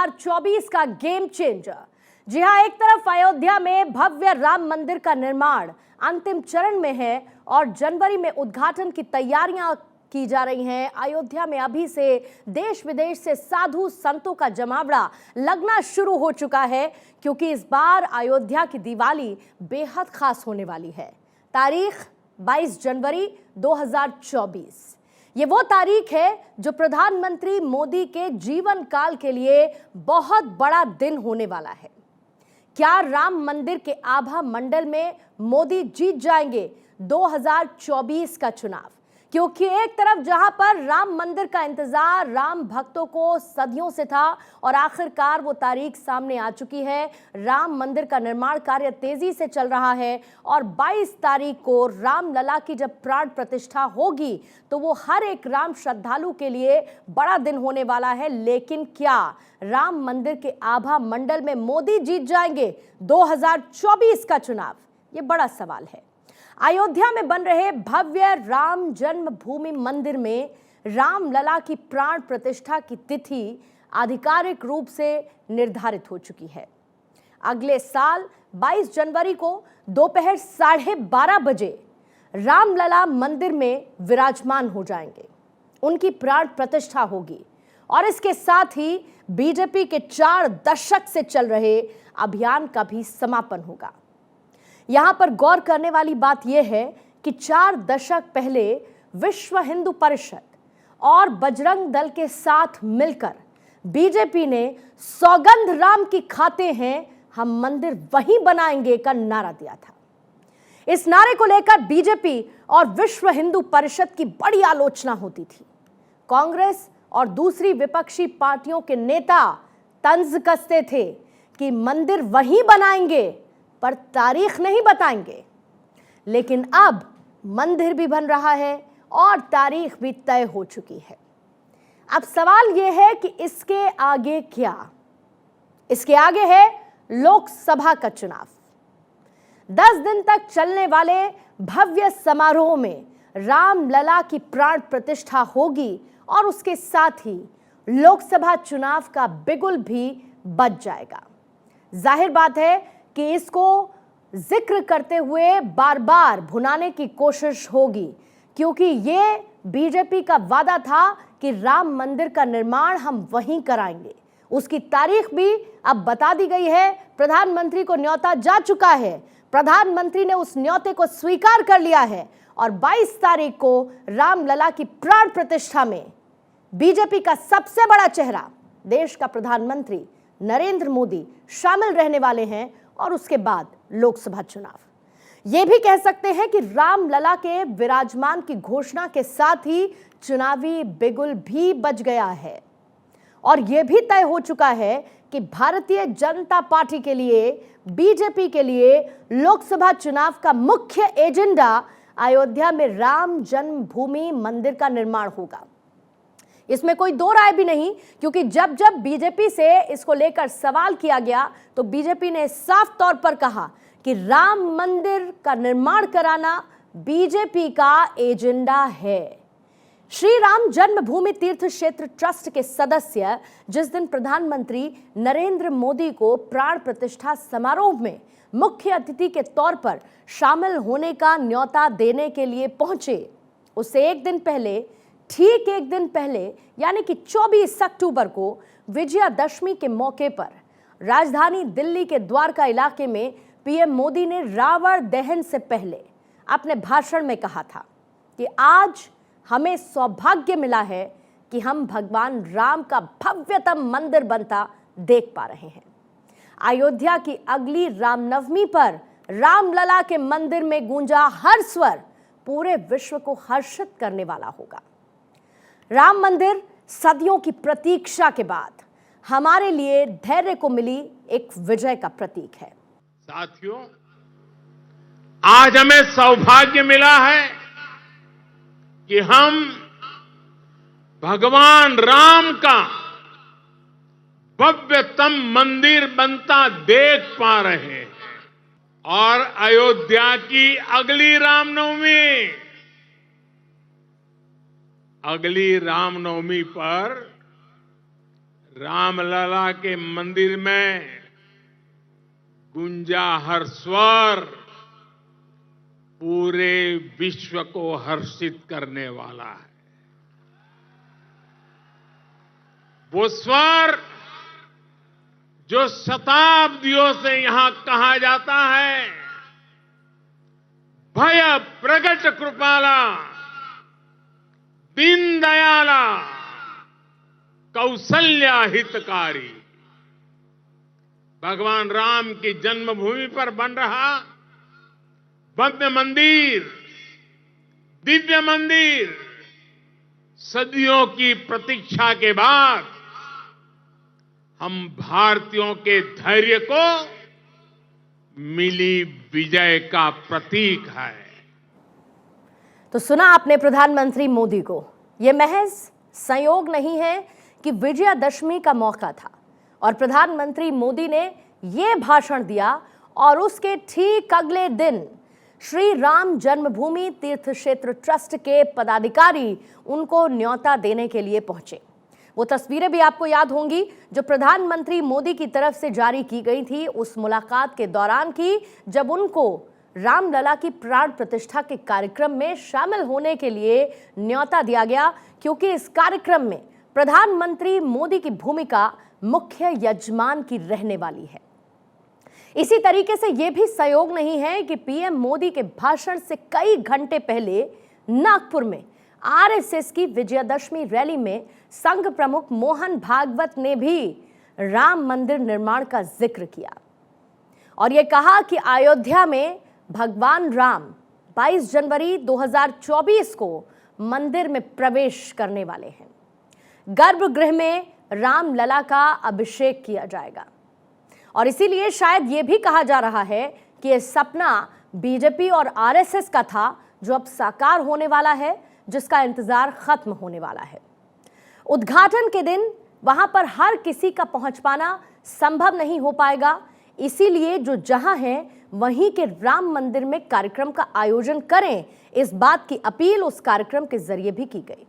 2024 का game changer. जी हां, एक तरफ अयोध्या में भव्य राम मंदिर का निर्माण अंतिम चरण में है और जनवरी में उद्घाटन की तैयारियां की जा रही हैं। अयोध्या में अभी से देश विदेश से साधु संतों का जमावड़ा लगना शुरू हो चुका है, क्योंकि इस बार अयोध्या की दिवाली बेहद खास होने वाली है। तारीख 22 जनवरी 2024। ये वो तारीख है जो प्रधानमंत्री मोदी के जीवन काल के लिए बहुत बड़ा दिन होने वाला है। क्या राम मंदिर के आभा मंडल में मोदी जीत जाएंगे 2024 का चुनाव? क्योंकि एक तरफ जहां पर राम मंदिर का इंतजार राम भक्तों को सदियों से था और आखिरकार वो तारीख सामने आ चुकी है। राम मंदिर का निर्माण कार्य तेजी से चल रहा है और 22 तारीख को रामलला की जब प्राण प्रतिष्ठा होगी तो वो हर एक राम श्रद्धालु के लिए बड़ा दिन होने वाला है। लेकिन क्या राम मंदिर के आभा मंडल में मोदी जीत जाएंगे 2024 का चुनाव? ये बड़ा सवाल है। अयोध्या में बन रहे भव्य राम जन्मभूमि मंदिर में रामलला की प्राण प्रतिष्ठा की तिथि आधिकारिक रूप से निर्धारित हो चुकी है। अगले साल 22 जनवरी को दोपहर 12:30 बजे रामलला मंदिर में विराजमान हो जाएंगे। उनकी प्राण प्रतिष्ठा होगी और इसके साथ ही बीजेपी के 4 दशक से चल रहे अभियान का भी समापन होगा। यहां पर गौर करने वाली बात यह है कि 4 दशक पहले विश्व हिंदू परिषद और बजरंग दल के साथ मिलकर बीजेपी ने सौगंध राम की खाते हैं हम मंदिर वहीं बनाएंगे का नारा दिया था। इस नारे को लेकर बीजेपी और विश्व हिंदू परिषद की बड़ी आलोचना होती थी। कांग्रेस और दूसरी विपक्षी पार्टियों के नेता तंज कसते थे कि मंदिर वहीं बनाएंगे पर तारीख नहीं बताएंगे। लेकिन अब मंदिर भी बन रहा है और तारीख भी तय हो चुकी है। अब सवाल यह है कि इसके आगे क्या? इसके आगे है लोकसभा का चुनाव। 10 दिन तक चलने वाले भव्य समारोह में रामलला की प्राण प्रतिष्ठा होगी और उसके साथ ही लोकसभा चुनाव का बिगुल भी बज जाएगा। जाहिर बात है कि इसको जिक्र करते हुए बार बार भुनाने की कोशिश होगी, क्योंकि ये बीजेपी का वादा था कि राम मंदिर का निर्माण हम वहीं कराएंगे। उसकी तारीख भी अब बता दी गई है। प्रधानमंत्री को न्योता जा चुका है। प्रधानमंत्री ने उस न्योते को स्वीकार कर लिया है और 22 तारीख को रामलला की प्राण प्रतिष्ठा में बीजेपी का सबसे बड़ा चेहरा देश का प्रधानमंत्री नरेंद्र मोदी शामिल रहने वाले हैं और उसके बाद लोकसभा चुनाव। यह भी कह सकते हैं कि रामलला के विराजमान की घोषणा के साथ ही चुनावी बिगुल भी बज गया है और यह भी तय हो चुका है कि भारतीय जनता पार्टी के लिए, बीजेपी के लिए लोकसभा चुनाव का मुख्य एजेंडा अयोध्या में राम जन्मभूमि मंदिर का निर्माण होगा। इसमें कोई दो राय भी नहीं, क्योंकि जब जब बीजेपी से इसको लेकर सवाल किया गया तो बीजेपी ने साफ तौर पर कहा कि राम मंदिर का निर्माण कराना बीजेपी का एजेंडा है। श्री राम जन्मभूमि तीर्थ क्षेत्र ट्रस्ट के सदस्य जिस दिन प्रधानमंत्री नरेंद्र मोदी को प्राण प्रतिष्ठा समारोह में मुख्य अतिथि के तौर पर शामिल होने का न्योता देने के लिए पहुंचे, उससे ठीक एक दिन पहले यानी कि 24 अक्टूबर को विजयादशमी के मौके पर राजधानी दिल्ली के द्वारका इलाके में पीएम मोदी ने रावण दहन से पहले अपने भाषण में कहा था कि आज हमें सौभाग्य मिला है कि हम भगवान राम का भव्यतम मंदिर बनता देख पा रहे हैं। अयोध्या की अगली रामनवमी पर रामलला के मंदिर में गूंजा हर स्वर पूरे विश्व को हर्षित करने वाला होगा। राम मंदिर सदियों की प्रतीक्षा के बाद हमारे लिए धैर्य को मिली एक विजय का प्रतीक है। साथियों, आज हमें सौभाग्य मिला है कि हम भगवान राम का भव्यतम मंदिर बनता देख पा रहे हैं और अयोध्या की अगली रामनवमी पर रामलला के मंदिर में गुंजा हर स्वर पूरे विश्व को हर्षित करने वाला है। वो स्वर जो शताब्दियों से यहां कहा जाता है, भय प्रगट कृपाला, दीन दयाला, कौशल्या हितकारी। भगवान राम की जन्मभूमि पर बन रहा भव्य मंदिर, दिव्य मंदिर, सदियों की प्रतीक्षा के बाद हम भारतीयों के धैर्य को मिली विजय का प्रतीक है। तो सुना आपने प्रधानमंत्री मोदी को। यह महज संयोग नहीं है कि विजयादशमी का मौका था और प्रधानमंत्री मोदी ने यह भाषण दिया और उसके ठीक अगले दिन श्री राम जन्मभूमि तीर्थ क्षेत्र ट्रस्ट के पदाधिकारी उनको न्योता देने के लिए पहुंचे। वो तस्वीरें भी आपको याद होंगी जो प्रधानमंत्री मोदी की तरफ से जारी की गई थी उस मुलाकात के दौरान की, जब उनको रामलला की प्राण प्रतिष्ठा के कार्यक्रम में शामिल होने के लिए न्योता दिया गया, क्योंकि इस कार्यक्रम में प्रधानमंत्री मोदी की भूमिका मुख्य यजमान की रहने वाली है। इसी तरीके से यह भी संयोग नहीं है कि पीएम मोदी के भाषण से कई घंटे पहले नागपुर में आरएसएस की विजयादशमी रैली में संघ प्रमुख मोहन भागवत ने भी राम मंदिर निर्माण का जिक्र किया और यह कहा कि अयोध्या में भगवान राम 22 जनवरी 2024 को मंदिर में प्रवेश करने वाले हैं। गर्भगृह में रामलला का अभिषेक किया जाएगा और इसीलिए शायद यह भी कहा जा रहा है कि यह सपना बीजेपी और आरएसएस का था जो अब साकार होने वाला है, जिसका इंतजार खत्म होने वाला है। उद्घाटन के दिन वहां पर हर किसी का पहुंच पाना संभव नहीं हो पाएगा, इसीलिए जो जहां है वहीं के राम मंदिर में कार्यक्रम का आयोजन करें, इस बात की अपील उस कार्यक्रम के जरिए भी की गई।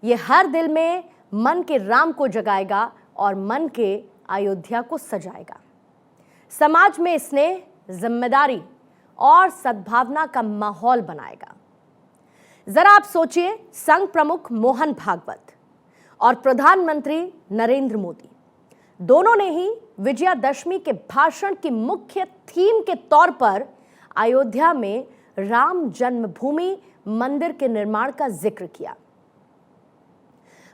ये हर दिल में मन के राम को जगाएगा और मन के अयोध्या को सजाएगा। समाज में स्नेह, जिम्मेदारी और सद्भावना का माहौल बनाएगा। जरा आप सोचिए, संघ प्रमुख मोहन भागवत और प्रधानमंत्री नरेंद्र मोदी दोनों ने ही विजयादशमी के भाषण की मुख्य थीम के तौर पर अयोध्या में राम जन्मभूमि मंदिर के निर्माण का जिक्र किया।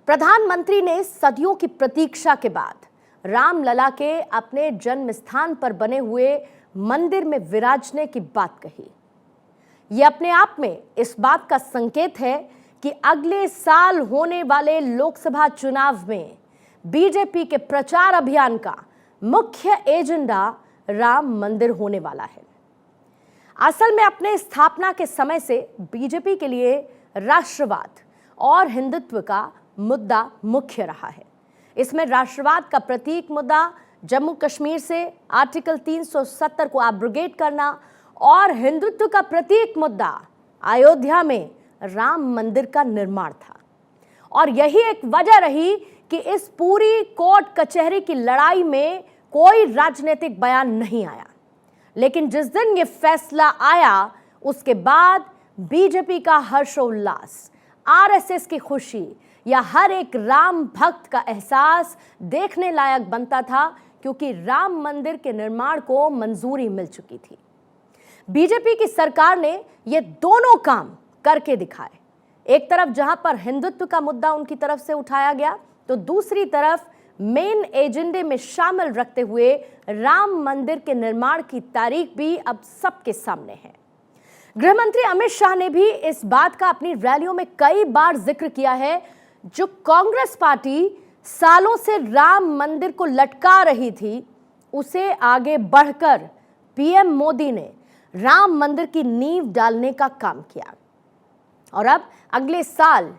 प्रधानमंत्री ने सदियों की प्रतीक्षा के बाद रामलला के अपने जन्म स्थान पर बने हुए मंदिर में विराजने की बात कही। यह अपने आप में इस बात का संकेत है कि अगले साल होने वाले लोकसभा चुनाव में बीजेपी के प्रचार अभियान का मुख्य एजेंडा राम मंदिर होने वाला है। असल में अपने स्थापना के समय से बीजेपी के लिए राष्ट्रवाद और हिंदुत्व का मुद्दा मुख्य रहा है। इसमें राष्ट्रवाद का प्रतीक मुद्दा जम्मू कश्मीर से आर्टिकल 370 को एब्रोगेट करना और हिंदुत्व का प्रतीक मुद्दा अयोध्या में राम मंदिर का निर्माण था। और यही एक वजह रही कि इस पूरी कोर्ट कचहरी की लड़ाई में कोई राजनीतिक बयान नहीं आया, लेकिन जिस दिन ये फैसला आया उसके बाद बीजेपी का हर्षोल्लास, आरएसएस की खुशी या हर एक राम भक्त का एहसास देखने लायक बनता था, क्योंकि राम मंदिर के निर्माण को मंजूरी मिल चुकी थी। बीजेपी की सरकार ने ये दोनों काम करके दिखाए। एक तरफ जहां पर हिंदुत्व का मुद्दा उनकी तरफ से उठाया गया, तो दूसरी तरफ मेन एजेंडे में शामिल रखते हुए राम मंदिर के निर्माण की तारीख भी अब सबके सामने है। गृह मंत्री अमित शाह ने भी इस बात का अपनी रैलियों में कई बार जिक्र किया है। जो कांग्रेस पार्टी सालों से राम मंदिर को लटका रही थी, उसे आगे बढ़कर पीएम मोदी ने राम मंदिर की नींव डालने का काम किया और अब अगले साल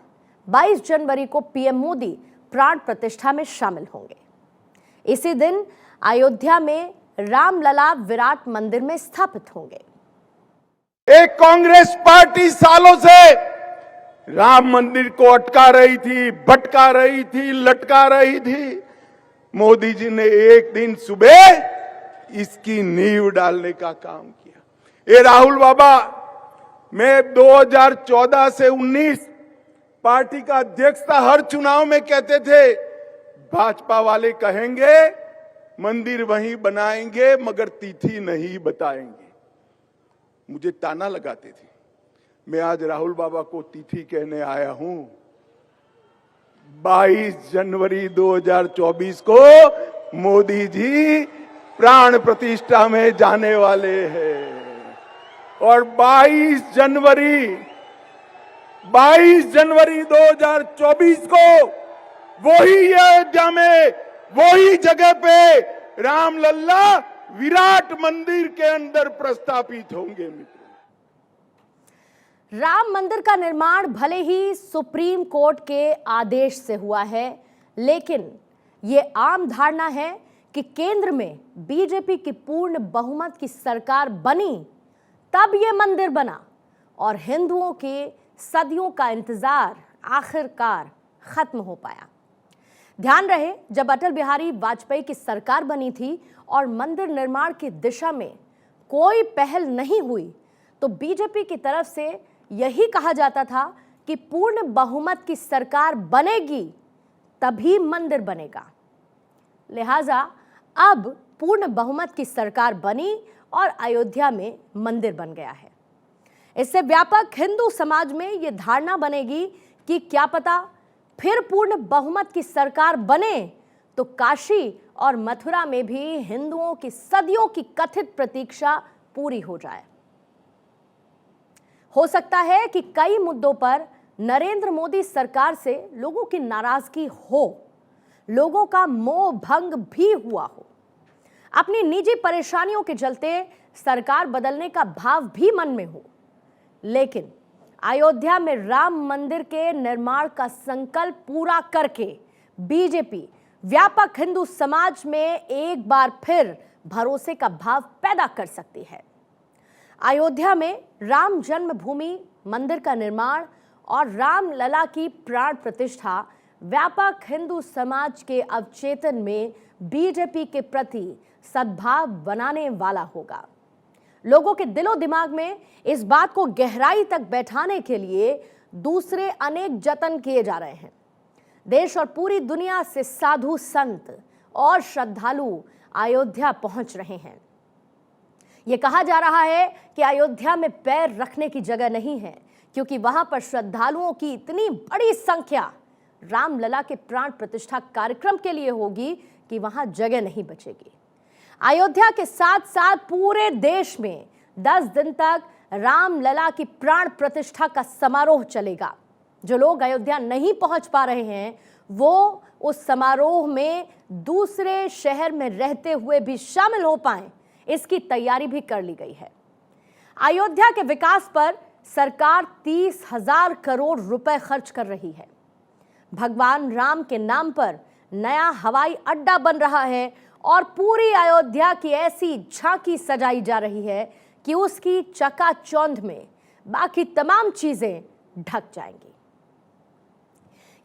22 जनवरी को पीएम मोदी प्राण प्रतिष्ठा में शामिल होंगे। इसी दिन अयोध्या में रामलला विराट मंदिर में स्थापित होंगे। एक कांग्रेस पार्टी सालों से राम मंदिर को अटका रही थी, भटका रही थी, लटका रही थी। मोदी जी ने एक दिन सुबह इसकी नींव डालने का काम किया। ये राहुल बाबा, मैं 2014 से 19 पार्टी का अध्यक्ष था। हर चुनाव में कहते थे भाजपा वाले कहेंगे मंदिर वहीं बनाएंगे मगर तिथि नहीं बताएंगे। मुझे ताना लगाते थे। मैं आज राहुल बाबा को तिथि कहने आया हूं। 22 जनवरी 2024 को मोदी जी प्राण प्रतिष्ठा में जाने वाले हैं और 22 जनवरी 2024 को वही अयोध्या में वही जगह पे रामलला विराट मंदिर के अंदर प्रस्थापित होंगे। मित्रों, राम मंदिर का निर्माण भले ही सुप्रीम कोर्ट के आदेश से हुआ है, लेकिन ये आम धारणा है कि केंद्र में बीजेपी की पूर्ण बहुमत की सरकार बनी तब ये मंदिर बना और हिंदुओं के सदियों का इंतजार आखिरकार खत्म हो पाया। ध्यान रहे, जब अटल बिहारी वाजपेयी की सरकार बनी थी और मंदिर निर्माण की दिशा में कोई पहल नहीं हुई तो बीजेपी की तरफ से यही कहा जाता था कि पूर्ण बहुमत की सरकार बनेगी तभी मंदिर बनेगा। लिहाजा अब पूर्ण बहुमत की सरकार बनी और अयोध्या में मंदिर बन गया है। इससे व्यापक हिंदू समाज में यह धारणा बनेगी कि क्या पता फिर पूर्ण बहुमत की सरकार बने तो काशी और मथुरा में भी हिंदुओं की सदियों की कथित प्रतीक्षा पूरी हो जाए। हो सकता है कि कई मुद्दों पर नरेंद्र मोदी सरकार से लोगों की नाराजगी हो, लोगों का मोह भंग भी हुआ हो, अपनी निजी परेशानियों के चलते सरकार बदलने का भाव भी मन में हो, लेकिन अयोध्या में राम मंदिर के निर्माण का संकल्प पूरा करके बीजेपी व्यापक हिंदू समाज में एक बार फिर भरोसे का भाव पैदा कर सकती है। अयोध्या में राम जन्मभूमि मंदिर का निर्माण और रामलला की प्राण प्रतिष्ठा व्यापक हिंदू समाज के अवचेतन में बीजेपी के प्रति सद्भाव बनाने वाला होगा। लोगों के दिलो दिमाग में इस बात को गहराई तक बैठाने के लिए दूसरे अनेक जतन किए जा रहे हैं। देश और पूरी दुनिया से साधु संत और श्रद्धालु अयोध्या पहुंच रहे हैं। यह कहा जा रहा है कि अयोध्या में पैर रखने की जगह नहीं है, क्योंकि वहां पर श्रद्धालुओं की इतनी बड़ी संख्या रामलला के प्राण प्रतिष्ठा कार्यक्रम के लिए होगी कि वहां जगह नहीं बचेगी। अयोध्या के साथ साथ पूरे देश में 10 दिन तक रामलला की प्राण प्रतिष्ठा का समारोह चलेगा। जो लोग अयोध्या नहीं पहुंच पा रहे हैं वो उस समारोह में दूसरे शहर में रहते हुए भी शामिल हो पाएं, इसकी तैयारी भी कर ली गई है। अयोध्या के विकास पर सरकार 30,000 करोड़ रुपए खर्च कर रही है। भगवान राम के नाम पर नया हवाई अड्डा बन रहा है और पूरी अयोध्या की ऐसी झांकी सजाई जा रही है कि उसकी चकाचौंध में बाकी तमाम चीजें ढक जाएंगी।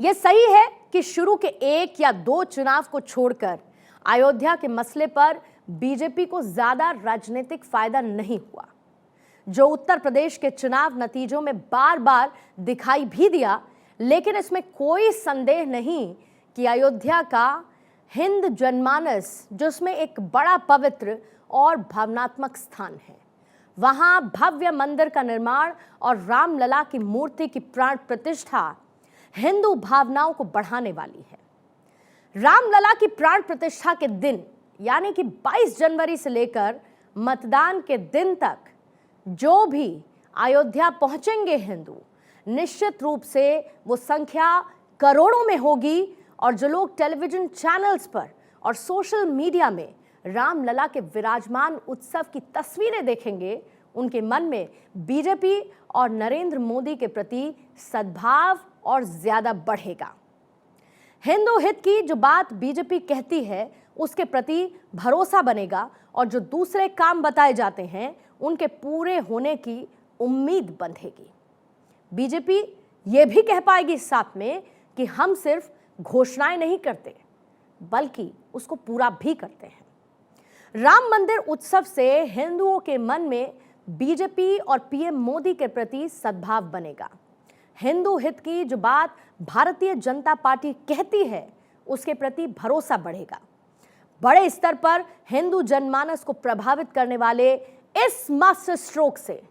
यह सही है कि शुरू के 1 या 2 चुनाव को छोड़कर अयोध्या के मसले पर बीजेपी को ज्यादा राजनीतिक फायदा नहीं हुआ, जो उत्तर प्रदेश के चुनाव नतीजों में बार बार दिखाई भी दिया। लेकिन इसमें कोई संदेह नहीं कि अयोध्या का हिंद जनमानस, जिसमें एक बड़ा पवित्र और भावनात्मक स्थान है, वहां भव्य मंदिर का निर्माण और रामलला की मूर्ति की प्राण प्रतिष्ठा हिंदू भावनाओं को बढ़ाने वाली है। रामलला की प्राण प्रतिष्ठा के दिन यानी कि 22 जनवरी से लेकर मतदान के दिन तक जो भी अयोध्या पहुंचेंगे हिंदू, निश्चित रूप से वो संख्या करोड़ों में होगी और जो लोग टेलीविजन चैनल्स पर और सोशल मीडिया में रामलला के विराजमान उत्सव की तस्वीरें देखेंगे, उनके मन में बीजेपी और नरेंद्र मोदी के प्रति सद्भाव और ज्यादा बढ़ेगा। हिंदू हित की जो बात बीजेपी कहती है उसके प्रति भरोसा बनेगा और जो दूसरे काम बताए जाते हैं उनके पूरे होने की उम्मीद बंधेगी। बीजेपी ये भी कह पाएगी साथ में कि हम सिर्फ घोषणाएं नहीं करते, बल्कि उसको पूरा भी करते हैं। राम मंदिर उत्सव से हिंदुओं के मन में बीजेपी और पीएम मोदी के प्रति सद्भाव बनेगा। हिंदू हित की जो बात भारतीय जनता पार्टी कहती है, उसके प्रति भरोसा बढ़ेगा। बड़े स्तर पर हिंदू जनमानस को प्रभावित करने वाले इस मास्टर स्ट्रोक से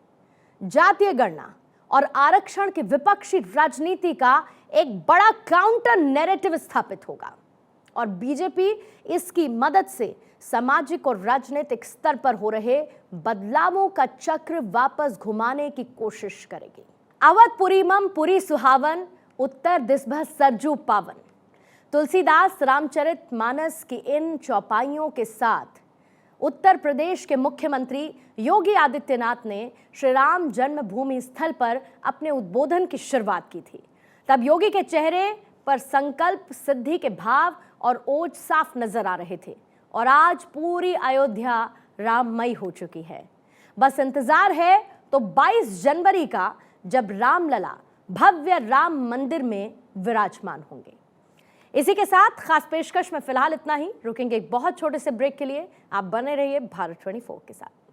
जातीय गणना और आरक्षण की विपक्षी राजनीति का एक बड़ा काउंटर नैरेटिव स्थापित होगा और बीजेपी इसकी मदद से सामाजिक और राजनीतिक स्तर पर हो रहे बदलावों का चक्र वापस घुमाने की कोशिश करेगी। अवधपुरी मम पुरी सुहावन, उत्तर दिसभर सरजू पावन। तुलसीदास रामचरितमानस की इन चौपाइयों के साथ उत्तर प्रदेश के मुख्यमंत्री योगी आदित्यनाथ ने श्री राम जन्मभूमि स्थल पर अपने उद्बोधन की शुरुआत की थी। तब योगी के चेहरे पर संकल्प सिद्धि के भाव और ओज साफ नजर आ रहे थे और आज पूरी अयोध्या राममयी हो चुकी है। बस इंतजार है तो 22 जनवरी का, जब रामलला भव्य राम मंदिर में विराजमान होंगे। इसी के साथ खास पेशकश में फिलहाल इतना ही। रुकेंगे एक बहुत छोटे से ब्रेक के लिए। आप बने रहिए भारत 24 के साथ।